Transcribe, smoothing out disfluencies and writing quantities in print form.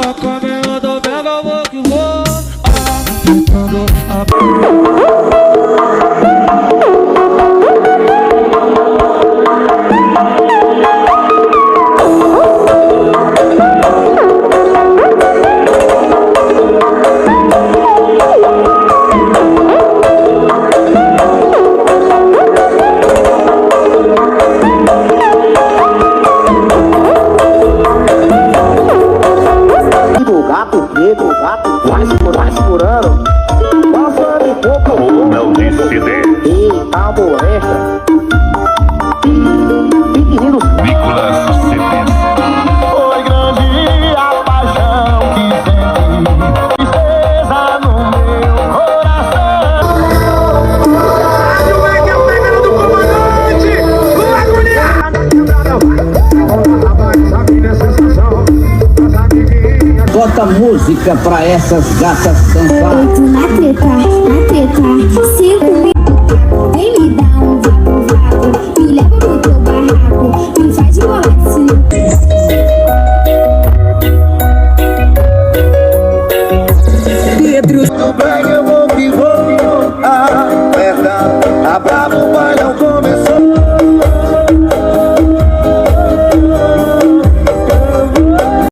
A caminhada pega, vou que vou. Ficando a o gato vai segurando, passando em pouco. Não disse de E a molesta, pequeninos. Nicolas Cepeda. Foi grande a paixão que senti, tristeza no meu coração. O moleque é o pegando do comandante, o Bota música pra essas gatas dançar. Na treta, 5 mil.